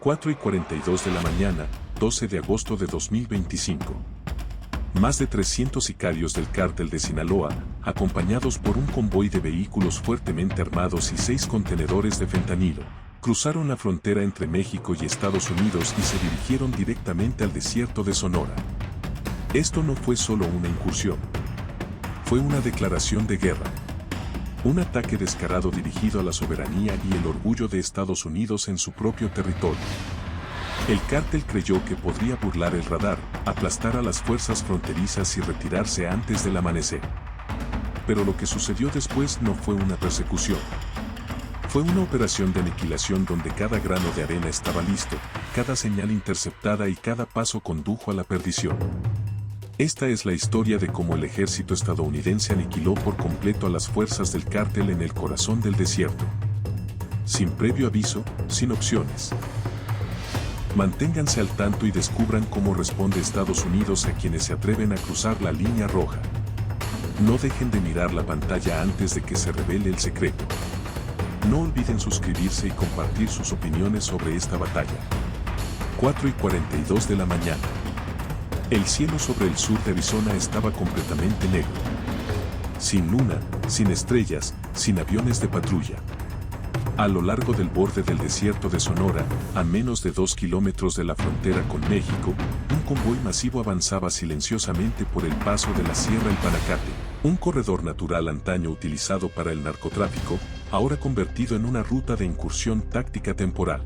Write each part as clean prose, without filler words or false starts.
4:42 de la mañana, 12 de agosto de 2025. Más de 300 sicarios del cártel de Sinaloa, acompañados por un convoy de vehículos fuertemente armados y 6 contenedores de fentanilo, cruzaron la frontera entre México y Estados Unidos y se dirigieron directamente al desierto de Sonora. Esto no fue solo una incursión. Fue una declaración de guerra. Un ataque descarado dirigido a la soberanía y el orgullo de Estados Unidos en su propio territorio. El cártel creyó que podría burlar el radar, aplastar a las fuerzas fronterizas y retirarse antes del amanecer. Pero lo que sucedió después no fue una persecución. Fue una operación de aniquilación donde cada grano de arena estaba listo, cada señal interceptada y cada paso condujo a la perdición. Esta es la historia de cómo el ejército estadounidense aniquiló por completo a las fuerzas del cártel en el corazón del desierto. Sin previo aviso, sin opciones. Manténganse al tanto y descubran cómo responde Estados Unidos a quienes se atreven a cruzar la línea roja. No dejen de mirar la pantalla antes de que se revele el secreto. No olviden suscribirse y compartir sus opiniones sobre esta batalla. 4:42 de la mañana. El cielo sobre el sur de Arizona estaba completamente negro. Sin luna, sin estrellas, sin aviones de patrulla. A lo largo del borde del desierto de Sonora, a menos de 2 kilómetros de la frontera con México, un convoy masivo avanzaba silenciosamente por el paso de la Sierra El Panacate, un corredor natural antaño utilizado para el narcotráfico, ahora convertido en una ruta de incursión táctica temporal.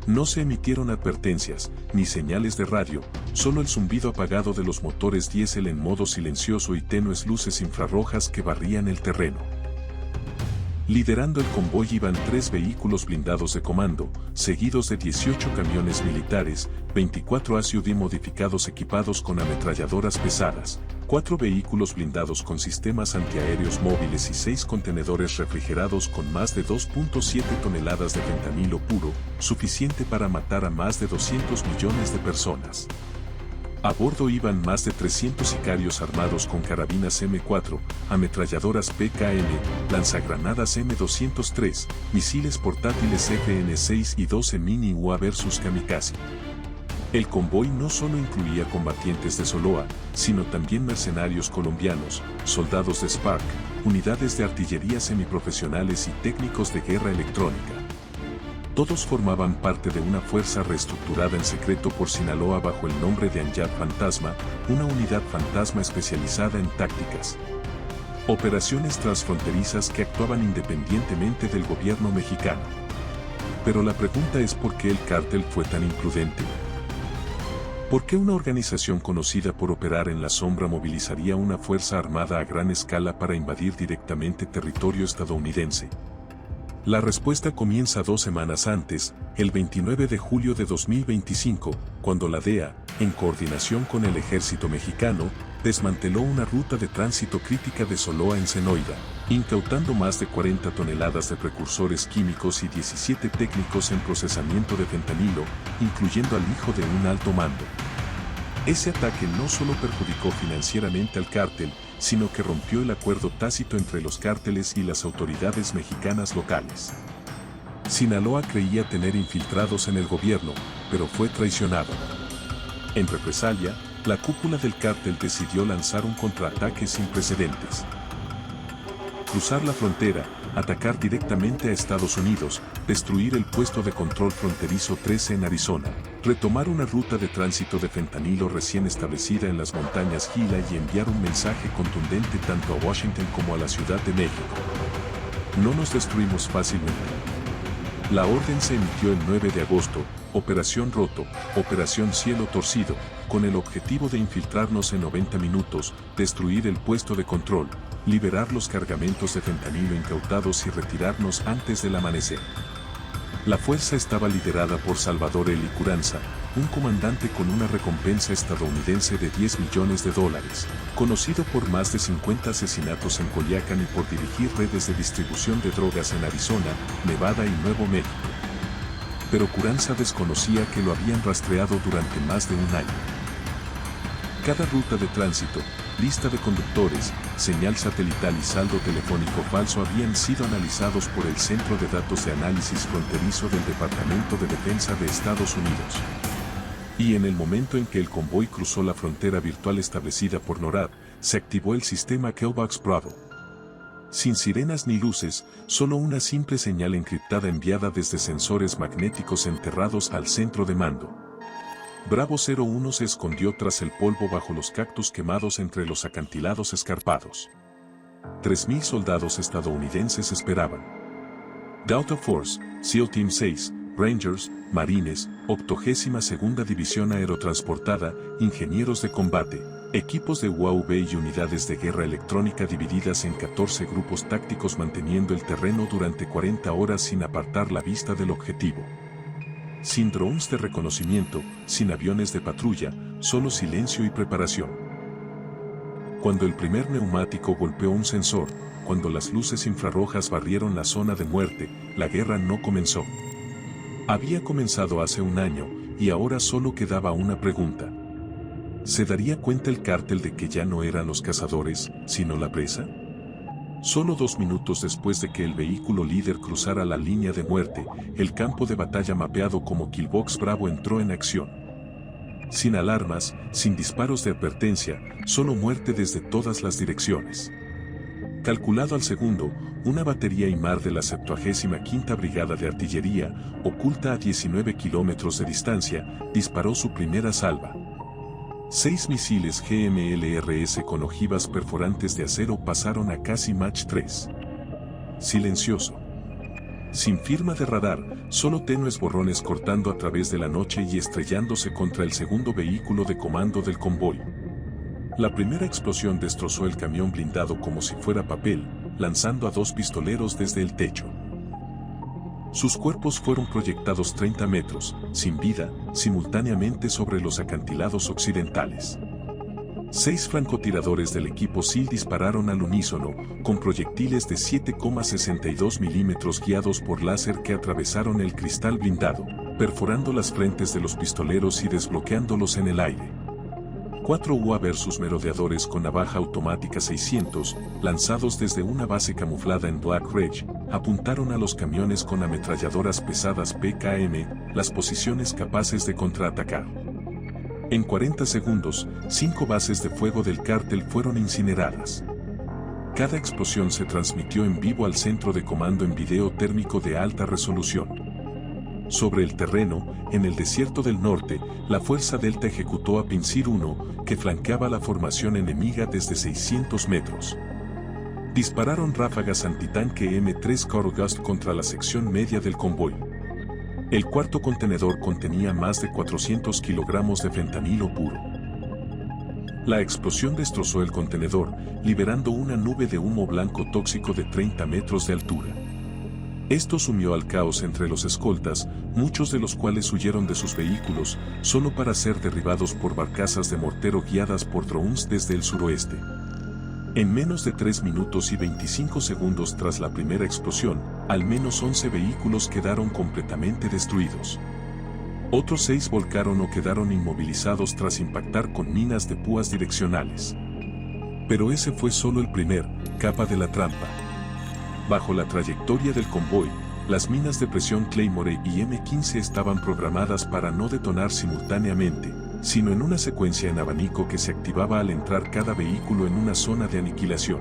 No se emitieron advertencias, ni señales de radio, solo el zumbido apagado de los motores diésel en modo silencioso y tenues luces infrarrojas que barrían el terreno. Liderando el convoy iban 3 vehículos blindados de comando, seguidos de 18 camiones militares, 24 SUV modificados equipados con ametralladoras pesadas, 4 vehículos blindados con sistemas antiaéreos móviles y 6 contenedores refrigerados con más de 2.7 toneladas de fentanilo puro, suficiente para matar a más de 200 millones de personas. A bordo iban más de 300 sicarios armados con carabinas M4, ametralladoras PKM, lanzagranadas M203, misiles portátiles FN-6 y 12 mini UA versus kamikaze. El convoy no solo incluía combatientes de Soloa, sino también mercenarios colombianos, soldados de SPARC, unidades de artillería semiprofesionales y técnicos de guerra electrónica. Todos formaban parte de una fuerza reestructurada en secreto por Sinaloa bajo el nombre de Anyad Fantasma, una unidad fantasma especializada en tácticas. Operaciones transfronterizas que actuaban independientemente del gobierno mexicano. Pero la pregunta es ¿por qué el cártel fue tan imprudente? ¿Por qué una organización conocida por operar en la sombra movilizaría una fuerza armada a gran escala para invadir directamente territorio estadounidense? La respuesta comienza 2 semanas antes, el 29 de julio de 2025, cuando la DEA, en coordinación con el ejército mexicano, desmanteló una ruta de tránsito crítica de Soloa en Zenoida, incautando más de 40 toneladas de precursores químicos y 17 técnicos en procesamiento de fentanilo, incluyendo al hijo de un alto mando. Ese ataque no solo perjudicó financieramente al cártel, sino que rompió el acuerdo tácito entre los cárteles y las autoridades mexicanas locales. Sinaloa creía tener infiltrados en el gobierno, pero fue traicionado. En represalia, la cúpula del cártel decidió lanzar un contraataque sin precedentes. Cruzar la frontera, atacar directamente a Estados Unidos, destruir el puesto de control fronterizo 13 en Arizona, retomar una ruta de tránsito de fentanilo recién establecida en las montañas Gila y enviar un mensaje contundente tanto a Washington como a la Ciudad de México. No nos destruimos fácilmente. La orden se emitió el 9 de agosto, Operación Roto, Operación Cielo Torcido, con el objetivo de infiltrarnos en 90 minutos, destruir el puesto de control, liberar los cargamentos de fentanilo incautados y retirarnos antes del amanecer. La fuerza estaba liderada por Salvador Eli Curanza, un comandante con una recompensa estadounidense de $10 millones, conocido por más de 50 asesinatos en Culiacán y por dirigir redes de distribución de drogas en Arizona, Nevada y Nuevo México. Pero Curanza desconocía que lo habían rastreado durante más de un año. Cada ruta de tránsito, lista de conductores, señal satelital y saldo telefónico falso habían sido analizados por el Centro de Datos de Análisis Fronterizo del Departamento de Defensa de Estados Unidos. Y en el momento en que el convoy cruzó la frontera virtual establecida por NORAD, se activó el sistema Killbox Bravo. Sin sirenas ni luces, solo una simple señal encriptada enviada desde sensores magnéticos enterrados al centro de mando. Bravo 01 se escondió tras el polvo bajo los cactus quemados entre los acantilados escarpados. 3.000 soldados estadounidenses esperaban. Delta Force, SEAL Team 6, Rangers, Marines, 82ª División Aerotransportada, Ingenieros de Combate, equipos de UAV y unidades de guerra electrónica divididas en 14 grupos tácticos manteniendo el terreno durante 40 horas sin apartar la vista del objetivo. Sin drones de reconocimiento, sin aviones de patrulla, solo silencio y preparación. Cuando el primer neumático golpeó un sensor, cuando las luces infrarrojas barrieron la zona de muerte, la guerra no comenzó. Había comenzado hace un año, y ahora solo quedaba una pregunta. ¿Se daría cuenta el cártel de que ya no eran los cazadores, sino la presa? Solo 2 minutos después de que el vehículo líder cruzara la línea de muerte, el campo de batalla mapeado como Killbox Bravo entró en acción. Sin alarmas, sin disparos de advertencia, solo muerte desde todas las direcciones. Calculado al segundo, una batería IMAR de la 75ª Brigada de Artillería, oculta a 19 kilómetros de distancia, disparó su primera salva. 6 misiles GMLRS con ojivas perforantes de acero pasaron a casi Mach 3. Silencioso. Sin firma de radar, solo tenues borrones cortando a través de la noche y estrellándose contra el segundo vehículo de comando del convoy. La primera explosión destrozó el camión blindado como si fuera papel, lanzando a 2 pistoleros desde el techo. Sus cuerpos fueron proyectados 30 metros, sin vida, simultáneamente sobre los acantilados occidentales. 6 francotiradores del equipo SEAL dispararon al unísono, con proyectiles de 7,62 milímetros guiados por láser que atravesaron el cristal blindado, perforando las frentes de los pistoleros y desbloqueándolos en el aire. 4 UA versus merodeadores con navaja automática 600, lanzados desde una base camuflada en Black Ridge, apuntaron a los camiones con ametralladoras pesadas PKM, las posiciones capaces de contraatacar. En 40 segundos, 5 bases de fuego del cártel fueron incineradas. Cada explosión se transmitió en vivo al centro de comando en video térmico de alta resolución. Sobre el terreno, en el desierto del norte, la Fuerza Delta ejecutó a Pinsir 1, que flanqueaba la formación enemiga desde 600 metros. Dispararon ráfagas antitanque M3 Carl Gust contra la sección media del convoy. El cuarto contenedor contenía más de 400 kilogramos de fentanilo puro. La explosión destrozó el contenedor, liberando una nube de humo blanco tóxico de 30 metros de altura. Esto sumió al caos entre los escoltas, muchos de los cuales huyeron de sus vehículos, solo para ser derribados por barcazas de mortero guiadas por drones desde el suroeste. En menos de 3 minutos y 25 segundos tras la primera explosión, al menos 11 vehículos quedaron completamente destruidos. Otros 6 volcaron o quedaron inmovilizados tras impactar con minas de púas direccionales. Pero ese fue solo el primer capa de la trampa. Bajo la trayectoria del convoy, las minas de presión Claymore y M15 estaban programadas para no detonar simultáneamente, sino en una secuencia en abanico que se activaba al entrar cada vehículo en una zona de aniquilación.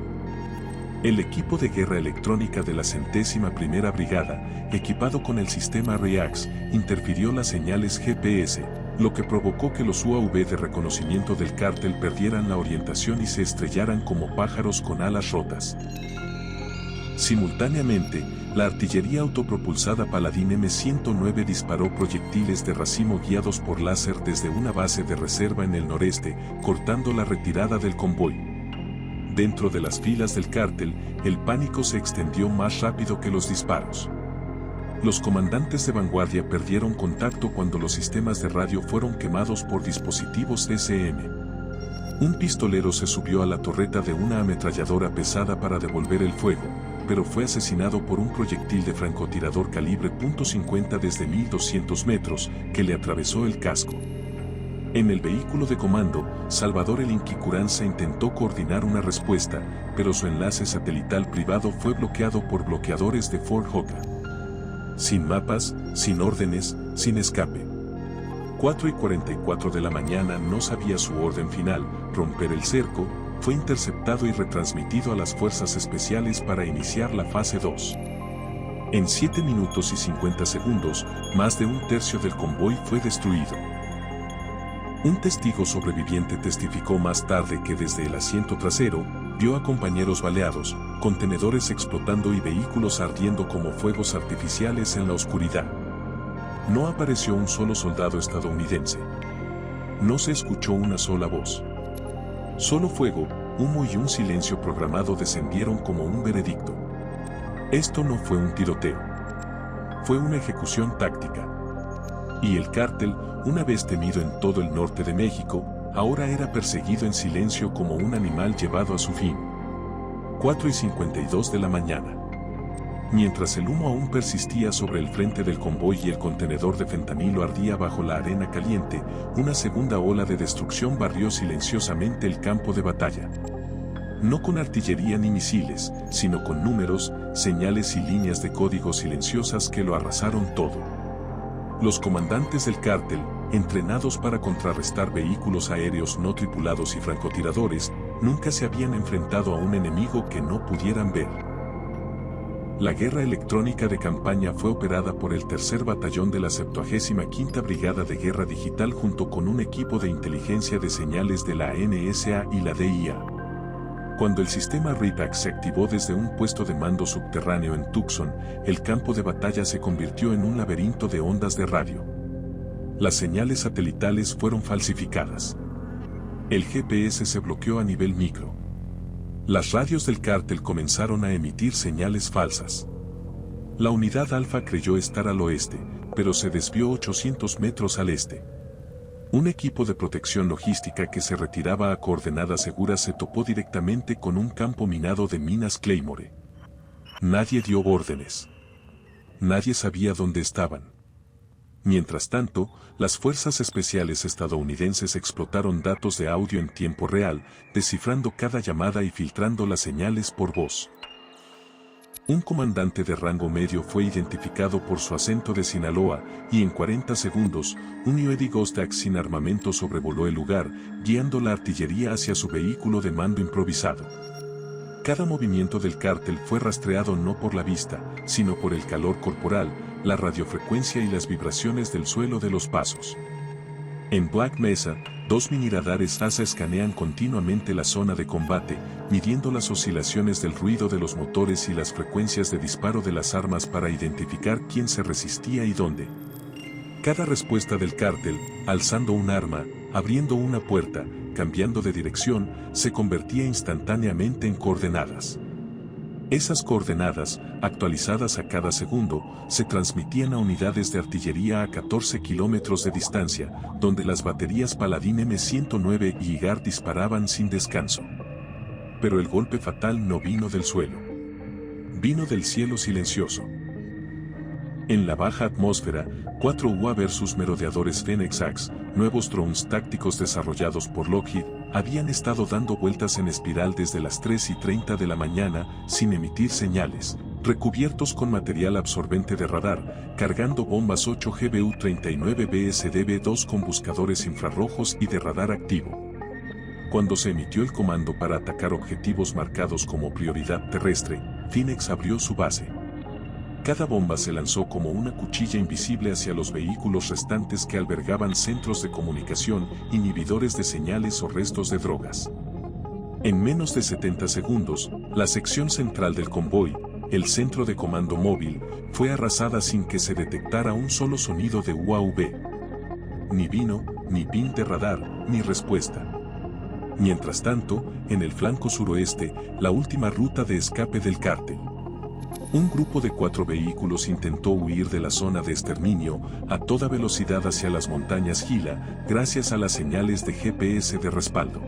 El equipo de guerra electrónica de la 101ª Brigada, equipado con el sistema REAX, interfirió las señales GPS, lo que provocó que los UAV de reconocimiento del cártel perdieran la orientación y se estrellaran como pájaros con alas rotas. Simultáneamente, la artillería autopropulsada Paladin M109 disparó proyectiles de racimo guiados por láser desde una base de reserva en el noreste, cortando la retirada del convoy. Dentro de las filas del cártel, el pánico se extendió más rápido que los disparos. Los comandantes de vanguardia perdieron contacto cuando los sistemas de radio fueron quemados por dispositivos SM. Un pistolero se subió a la torreta de una ametralladora pesada para devolver el fuego, pero fue asesinado por un proyectil de francotirador calibre .50 desde 1200 metros, que le atravesó el casco. En el vehículo de comando, Salvador el Inquicuranza intentó coordinar una respuesta, pero su enlace satelital privado fue bloqueado por bloqueadores de Fort Hawker. Sin mapas, sin órdenes, sin escape. 4:44 de la mañana no sabía su orden final, romper el cerco, fue interceptado y retransmitido a las fuerzas especiales para iniciar la fase 2. En 7 minutos y 50 segundos, más de un tercio del convoy fue destruido. Un testigo sobreviviente testificó más tarde que desde el asiento trasero, vio a compañeros baleados, contenedores explotando y vehículos ardiendo como fuegos artificiales en la oscuridad. No apareció un solo soldado estadounidense. No se escuchó una sola voz. Solo fuego, humo y un silencio programado descendieron como un veredicto. Esto no fue un tiroteo. Fue una ejecución táctica. Y el cártel, una vez temido en todo el norte de México, ahora era perseguido en silencio como un animal llevado a su fin. 4:52 de la mañana. Mientras el humo aún persistía sobre el frente del convoy y el contenedor de fentanilo ardía bajo la arena caliente, una segunda ola de destrucción barrió silenciosamente el campo de batalla. No con artillería ni misiles, sino con números, señales y líneas de código silenciosas que lo arrasaron todo. Los comandantes del cártel, entrenados para contrarrestar vehículos aéreos no tripulados y francotiradores, nunca se habían enfrentado a un enemigo que no pudieran ver. La guerra electrónica de campaña fue operada por el tercer batallón de la 75ª Brigada de Guerra Digital junto con un equipo de inteligencia de señales de la NSA y la DIA. Cuando el sistema RIPAC se activó desde un puesto de mando subterráneo en Tucson, el campo de batalla se convirtió en un laberinto de ondas de radio. Las señales satelitales fueron falsificadas. El GPS se bloqueó a nivel micro. Las radios del cártel comenzaron a emitir señales falsas. La unidad Alfa creyó estar al oeste, pero se desvió 800 metros al este. Un equipo de protección logística que se retiraba a coordenadas seguras se topó directamente con un campo minado de minas Claymore. Nadie dio órdenes. Nadie sabía dónde estaban. Mientras tanto, las fuerzas especiales estadounidenses explotaron datos de audio en tiempo real, descifrando cada llamada y filtrando las señales por voz. Un comandante de rango medio fue identificado por su acento de Sinaloa, y en 40 segundos, un UAV Ghost sin armamento sobrevoló el lugar, guiando la artillería hacia su vehículo de mando improvisado. Cada movimiento del cártel fue rastreado no por la vista, sino por el calor corporal, la radiofrecuencia y las vibraciones del suelo de los pasos. En Black Mesa, 2 miniradares ASA escanean continuamente la zona de combate, midiendo las oscilaciones del ruido de los motores y las frecuencias de disparo de las armas para identificar quién se resistía y dónde. Cada respuesta del cártel, alzando un arma, abriendo una puerta, cambiando de dirección, se convertía instantáneamente en coordenadas. Esas coordenadas, actualizadas a cada segundo, se transmitían a unidades de artillería a 14 kilómetros de distancia, donde las baterías Paladin M109 y IGAR disparaban sin descanso. Pero el golpe fatal no vino del suelo. Vino del cielo silencioso. En la baja atmósfera, 4 UA versus merodeadores Phoenix Axe, nuevos drones tácticos desarrollados por Lockheed, habían estado dando vueltas en espiral desde las 3:30 de la mañana, sin emitir señales, recubiertos con material absorbente de radar, cargando bombas 8 GBU-39 BSDB-2 con buscadores infrarrojos y de radar activo. Cuando se emitió el comando para atacar objetivos marcados como prioridad terrestre, Phoenix abrió su base. Cada bomba se lanzó como una cuchilla invisible hacia los vehículos restantes que albergaban centros de comunicación, inhibidores de señales o restos de drogas. En menos de 70 segundos, la sección central del convoy, el centro de comando móvil, fue arrasada sin que se detectara un solo sonido de UAV. Ni vino, ni ping de radar, ni respuesta. Mientras tanto, en el flanco suroeste, la última ruta de escape del cártel. Un grupo de 4 vehículos intentó huir de la zona de exterminio a toda velocidad hacia las montañas Gila, gracias a las señales de GPS de respaldo.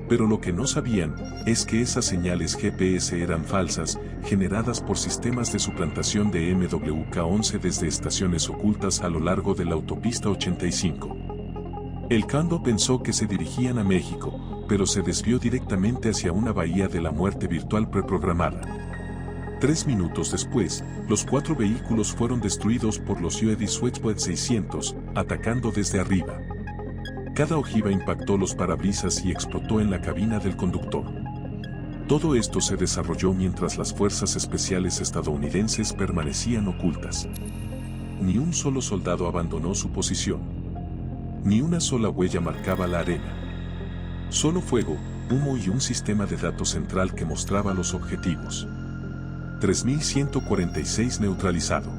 Pero lo que no sabían es que esas señales GPS eran falsas, generadas por sistemas de suplantación de MWK-11 desde estaciones ocultas a lo largo de la autopista 85. El Combo pensó que se dirigían a México, pero se desvió directamente hacia una bahía de la muerte virtual preprogramada. 3 minutos después, los 4 vehículos fueron destruidos por los UAV Switchblade 600, atacando desde arriba. Cada ojiva impactó los parabrisas y explotó en la cabina del conductor. Todo esto se desarrolló mientras las fuerzas especiales estadounidenses permanecían ocultas. Ni un solo soldado abandonó su posición. Ni una sola huella marcaba la arena. Solo fuego, humo y un sistema de datos central que mostraba los objetivos. 3146 neutralizado.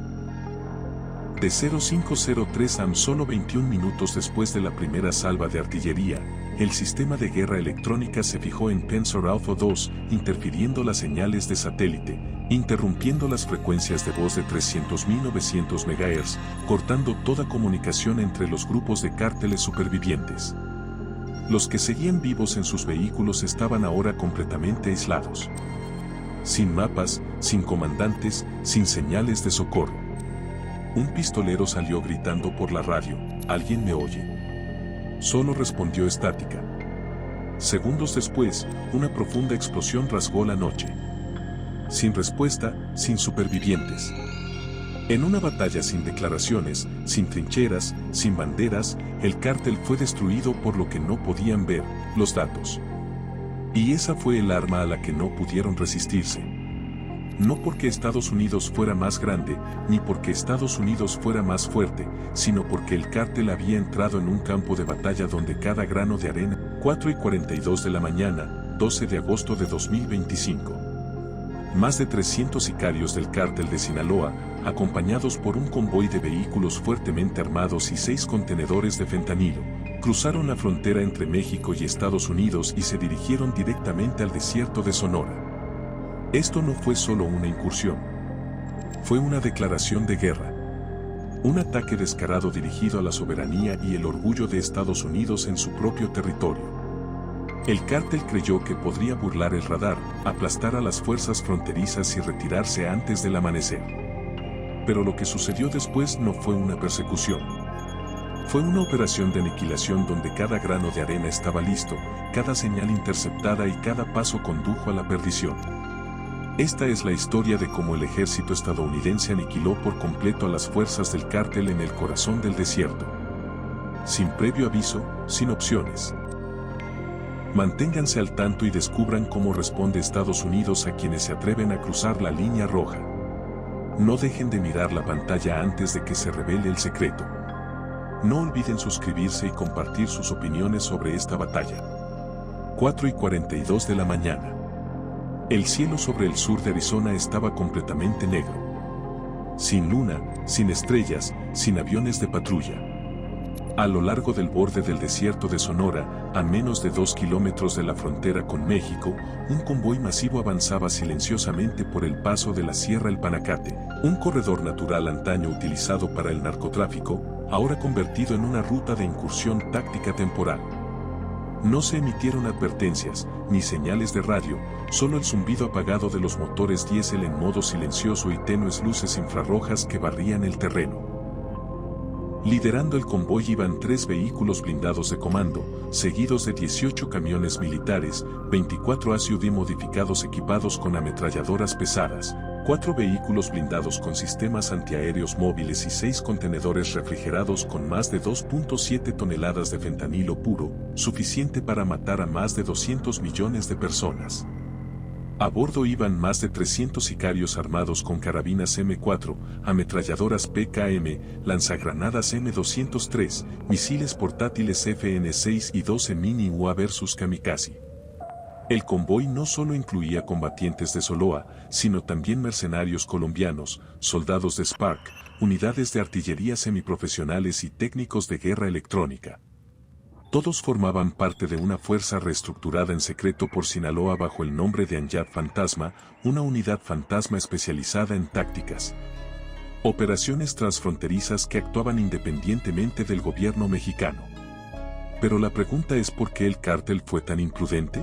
De 0503 AM, solo 21 minutos después de la primera salva de artillería, el sistema de guerra electrónica se fijó en Tensor Alpha 2, interfiriendo las señales de satélite, interrumpiendo las frecuencias de voz de 300.900 MHz, cortando toda comunicación entre los grupos de cárteles supervivientes. Los que seguían vivos en sus vehículos estaban ahora completamente aislados. Sin mapas, sin comandantes, sin señales de socorro. Un pistolero salió gritando por la radio, ¿alguien me oye? Solo respondió estática. Segundos después, una profunda explosión rasgó la noche. Sin respuesta, sin supervivientes. En una batalla sin declaraciones, sin trincheras, sin banderas, el cártel fue destruido por lo que no podían ver, los datos. Y esa fue el arma a la que no pudieron resistirse. No porque Estados Unidos fuera más grande, ni porque Estados Unidos fuera más fuerte, sino porque el cártel había entrado en un campo de batalla donde cada grano de arena. 4:42 de la mañana, 12 de agosto de 2025. Más de 300 sicarios del cártel de Sinaloa, acompañados por un convoy de vehículos fuertemente armados y 6 contenedores de fentanilo, cruzaron la frontera entre México y Estados Unidos y se dirigieron directamente al desierto de Sonora. Esto no fue solo una incursión. Fue una declaración de guerra. Un ataque descarado dirigido a la soberanía y el orgullo de Estados Unidos en su propio territorio. El cártel creyó que podría burlar el radar, aplastar a las fuerzas fronterizas y retirarse antes del amanecer. Pero lo que sucedió después no fue una persecución. Fue una operación de aniquilación donde cada grano de arena estaba listo, cada señal interceptada y cada paso condujo a la perdición. Esta es la historia de cómo el ejército estadounidense aniquiló por completo a las fuerzas del cártel en el corazón del desierto. Sin previo aviso, sin opciones. Manténganse al tanto y descubran cómo responde Estados Unidos a quienes se atreven a cruzar la línea roja. No dejen de mirar la pantalla antes de que se revele el secreto. No olviden suscribirse y compartir sus opiniones sobre esta batalla. 4:42 de la mañana. El cielo sobre el sur de Arizona estaba completamente negro. Sin luna, sin estrellas, sin aviones de patrulla. A lo largo del borde del desierto de Sonora, a menos de 2 kilómetros de la frontera con México, un convoy masivo avanzaba silenciosamente por el paso de la Sierra El Panacate, un corredor natural antaño utilizado para el narcotráfico, ahora convertido en una ruta de incursión táctica temporal. No se emitieron advertencias, ni señales de radio, solo el zumbido apagado de los motores diésel en modo silencioso y tenues luces infrarrojas que barrían el terreno. Liderando el convoy iban 3 vehículos blindados de comando, seguidos de 18 camiones militares, 24 SUV modificados equipados con ametralladoras pesadas, 4 vehículos blindados con sistemas antiaéreos móviles y 6 contenedores refrigerados con más de 2.7 toneladas de fentanilo puro, suficiente para matar a más de 200 millones de personas. A bordo iban más de 300 sicarios armados con carabinas M4, ametralladoras PKM, lanzagranadas M203, misiles portátiles FN-6 y 12 mini UAV versus kamikaze. El convoy no solo incluía combatientes de Soloa, sino también mercenarios colombianos, soldados de Spark, unidades de artillería semiprofesionales y técnicos de guerra electrónica. Todos formaban parte de una fuerza reestructurada en secreto por Sinaloa bajo el nombre de Anyad Fantasma, una unidad fantasma especializada en tácticas. Operaciones transfronterizas que actuaban independientemente del gobierno mexicano. Pero la pregunta es ¿por qué el cártel fue tan imprudente?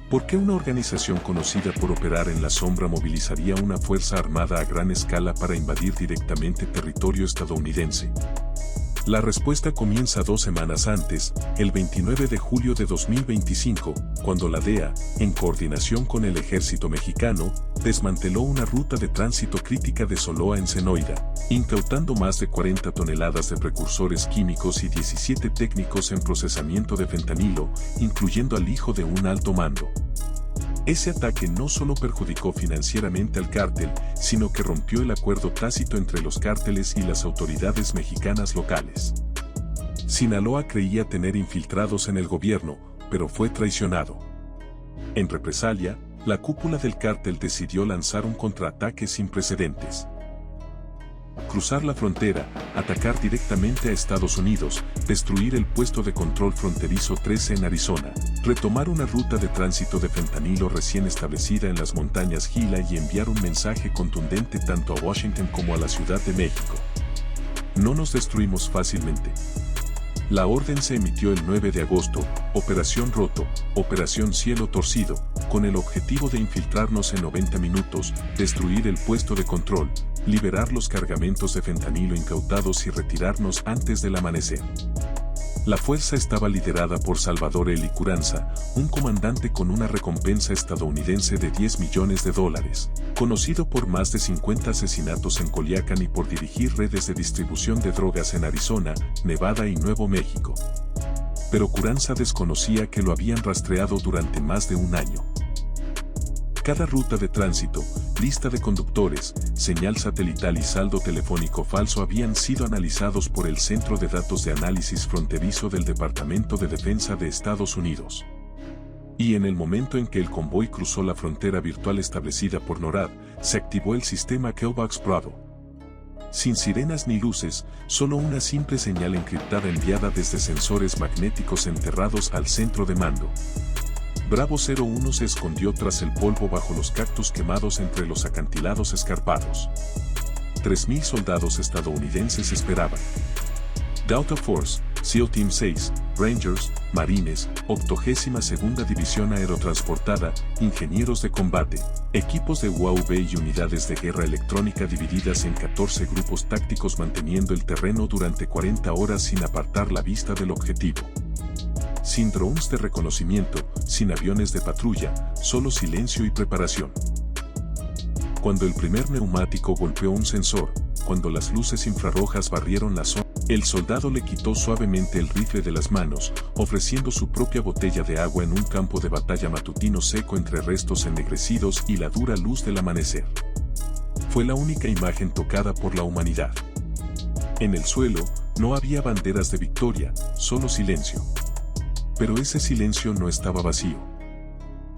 ¿Por qué una organización conocida por operar en la sombra movilizaría una fuerza armada a gran escala para invadir directamente territorio estadounidense? La respuesta comienza 2 semanas antes, el 29 de julio de 2025, cuando la DEA, en coordinación con el ejército mexicano, desmanteló una ruta de tránsito crítica de Soloa en Zenoida, incautando más de 40 toneladas de precursores químicos y 17 técnicos en procesamiento de fentanilo, incluyendo al hijo de un alto mando. Ese ataque no solo perjudicó financieramente al cártel, sino que rompió el acuerdo tácito entre los cárteles y las autoridades mexicanas locales. Sinaloa creía tener infiltrados en el gobierno, pero fue traicionado. En represalia, la cúpula del cártel decidió lanzar un contraataque sin precedentes. Cruzar la frontera, atacar directamente a Estados Unidos, destruir el puesto de control fronterizo 13 en Arizona, retomar una ruta de tránsito de fentanilo recién establecida en las montañas Gila y enviar un mensaje contundente tanto a Washington como a la Ciudad de México. No nos destruimos fácilmente. La orden se emitió el 9 de agosto, Operación Roto, Operación Cielo Torcido, con el objetivo de infiltrarnos en 90 minutos, destruir el puesto de control, liberar los cargamentos de fentanilo incautados y retirarnos antes del amanecer. La fuerza estaba liderada por Salvador Eli Curanza, un comandante con una recompensa estadounidense de $10 millones, conocido por más de 50 asesinatos en Culiacán y por dirigir redes de distribución de drogas en Arizona, Nevada y Nuevo México. Pero Curanza desconocía que lo habían rastreado durante más de un año. Cada ruta de tránsito, lista de conductores, señal satelital y saldo telefónico falso habían sido analizados por el Centro de Datos de Análisis Fronterizo del Departamento de Defensa de Estados Unidos. Y en el momento en que el convoy cruzó la frontera virtual establecida por NORAD, se activó el sistema Killbox Bravo. Sin sirenas ni luces, solo una simple señal encriptada enviada desde sensores magnéticos enterrados al centro de mando. Bravo 01 se escondió tras el polvo bajo los cactus quemados entre los acantilados escarpados. 3.000 soldados estadounidenses esperaban. Delta Force, SEAL Team 6, Rangers, Marines, 82ª División Aerotransportada, ingenieros de combate, equipos de UAV y unidades de guerra electrónica divididas en 14 grupos tácticos manteniendo el terreno durante 40 horas sin apartar la vista del objetivo. Sin drones de reconocimiento, sin aviones de patrulla, solo silencio y preparación. Cuando el primer neumático golpeó un sensor, cuando las luces infrarrojas barrieron la zona, el soldado le quitó suavemente el rifle de las manos, ofreciendo su propia botella de agua en un campo de batalla matutino seco entre restos ennegrecidos y la dura luz del amanecer. Fue la única imagen tocada por la humanidad. En el suelo, no había banderas de victoria, solo silencio. Pero ese silencio no estaba vacío.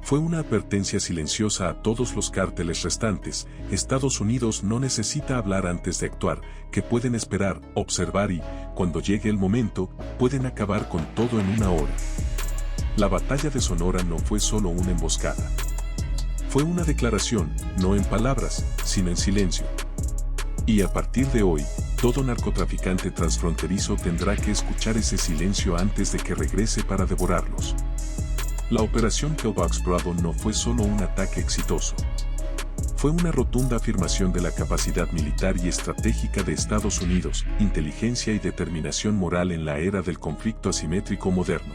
Fue una advertencia silenciosa a todos los cárteles restantes. Estados Unidos no necesita hablar antes de actuar, que pueden esperar, observar y, cuando llegue el momento, pueden acabar con todo en una hora. La batalla de Sonora no fue solo una emboscada. Fue una declaración, no en palabras, sino en silencio. Y a partir de hoy, todo narcotraficante transfronterizo tendrá que escuchar ese silencio antes de que regrese para devorarlos. La operación Killbox Bravo no fue solo un ataque exitoso. Fue una rotunda afirmación de la capacidad militar y estratégica de Estados Unidos, inteligencia y determinación moral en la era del conflicto asimétrico moderno.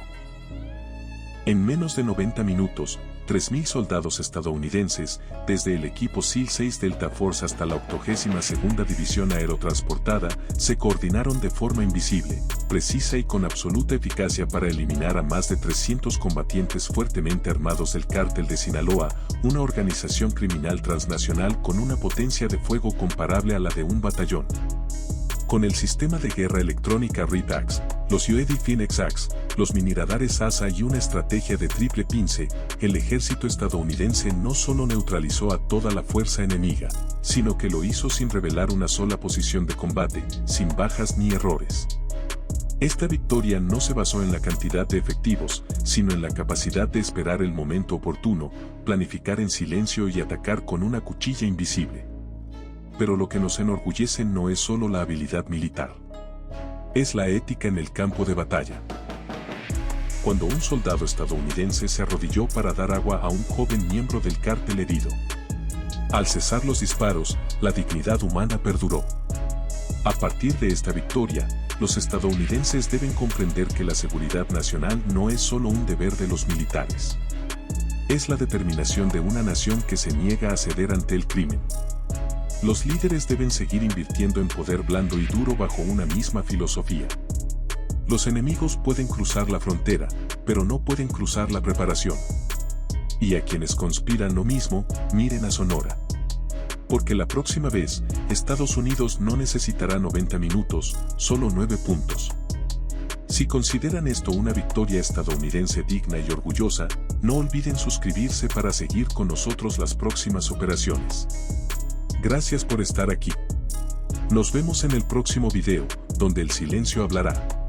En menos de 90 minutos, 3.000 soldados estadounidenses, desde el equipo SEAL 6 Delta Force hasta la 82ª División Aerotransportada, se coordinaron de forma invisible, precisa y con absoluta eficacia para eliminar a más de 300 combatientes fuertemente armados del Cártel de Sinaloa, una organización criminal transnacional con una potencia de fuego comparable a la de un batallón. Con el sistema de guerra electrónica RIPAX, los UAV Phoenix X, los miniradares ASA y una estrategia de triple pince, el ejército estadounidense no solo neutralizó a toda la fuerza enemiga, sino que lo hizo sin revelar una sola posición de combate, sin bajas ni errores. Esta victoria no se basó en la cantidad de efectivos, sino en la capacidad de esperar el momento oportuno, planificar en silencio y atacar con una cuchilla invisible. Pero lo que nos enorgullece no es solo la habilidad militar. Es la ética en el campo de batalla. Cuando un soldado estadounidense se arrodilló para dar agua a un joven miembro del cártel herido. Al cesar los disparos, la dignidad humana perduró. A partir de esta victoria, Los estadounidenses deben comprender que la seguridad nacional no es solo un deber de los militares. Es la determinación de una nación que se niega a ceder ante el crimen. Los líderes deben seguir invirtiendo en poder blando y duro bajo una misma filosofía. Los enemigos pueden cruzar la frontera, pero no pueden cruzar la preparación. Y a quienes conspiran lo mismo, miren a Sonora. Porque la próxima vez, Estados Unidos no necesitará 90 minutos, solo 9 puntos. Si consideran esto una victoria estadounidense digna y orgullosa, no olviden suscribirse para seguir con nosotros las próximas operaciones. Gracias por estar aquí. Nos vemos en el próximo video, donde el silencio hablará.